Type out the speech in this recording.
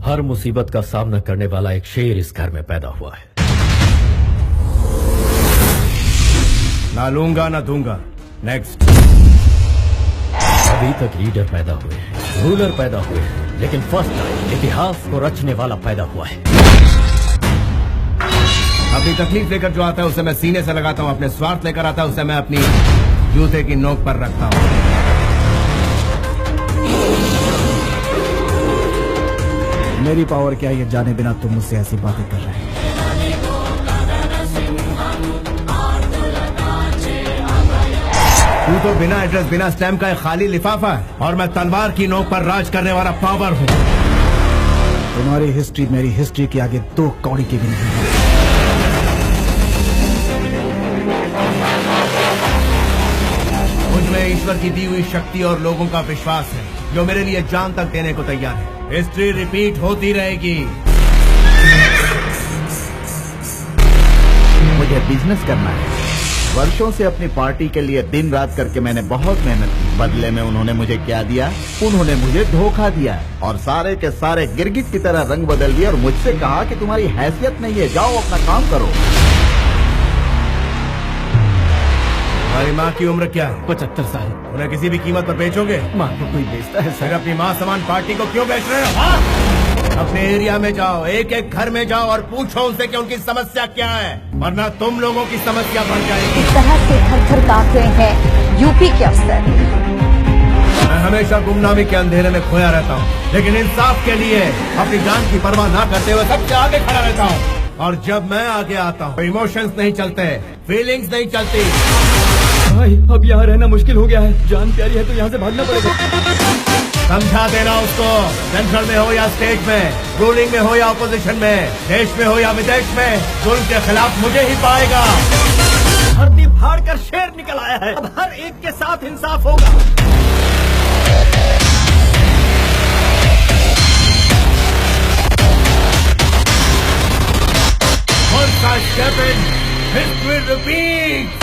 हर मुसीबत का सामना करने वाला एक शेर इस घर में पैदा हुआ है। ना लूंगा ना दूंगा। नेक्स्ट। अभी तक लीडर पैदा हुए हैं, रूलर पैदा हुए हैं, लेकिन फर्स्ट टाइम इतिहास को रचने वाला पैदा हुआ है। अपनी तकलीफ लेकर जो आता है उसे मैं सीने से लगाता हूँ, अपने स्वार्थ लेकर आता है उसे मैं अपनी जूते की नोक पर रखता हूँ। मेरी पावर क्या है ये जाने बिना तुम मुझसे ऐसी बातें कर रहे हैं। तू तो बिना एड्रेस बिना स्टैम्प का एक खाली लिफाफा है और मैं तलवार की नोक पर राज करने वाला पावर हूँ। तुम्हारी हिस्ट्री मेरी हिस्ट्री के आगे दो कौड़ी की भी नहीं है। मुझमें ईश्वर की दी हुई शक्ति और लोगों का विश्वास है जो मेरे लिए जान तक देने को तैयार है। हिस्ट्री रिपीट होती रहेगी। मुझे बिजनेस करना है। वर्षों से अपनी पार्टी के लिए दिन रात करके मैंने बहुत मेहनत की। बदले में उन्होंने मुझे क्या दिया? उन्होंने मुझे धोखा दिया और सारे के सारे गिरगिट की तरह रंग बदल दिए और मुझसे कहा कि तुम्हारी हैसियत नहीं है, जाओ अपना काम करो। हमारी माँ की उम्र क्या है? 75 साल। उन्हें किसी भी कीमत पर बेचोगे? माँ को कोई बेचता है फिर अपनी माँ समान पार्टी को क्यों बेच रहे हो? हाँ? अपने एरिया में जाओ, एक एक घर में जाओ और पूछो उनसे कि उनकी समस्या क्या है, वरना तुम लोगों की समस्या बढ़ जाएगी। इस तरह से घर घर कांप रहे हैं यूपी के अफसर। मैं हमेशा गुमनामी के अंधेरे में खोया रहता हूँ, लेकिन इंसाफ के लिए अपनी जान की परवाह ना करते हुए सबसे आगे खड़ा रहता हूँ। और जब मैं आगे आता हूँ, इमोशंस नहीं चलते, फीलिंग्स नहीं चलती। भाई अब यहाँ रहना मुश्किल हो गया है, जान प्यारी है तो यहाँ से भागना पड़ेगा। समझा देना उसको, सेंट्रल में हो या स्टेट में, रूलिंग में हो या अपोजिशन में, देश में हो या विदेश में, जुल्म के खिलाफ मुझे ही पाएगा। धरती फाड़ कर शेर निकल आया है, अब हर एक के साथ इंसाफ होगा। Once I step in, history repeats.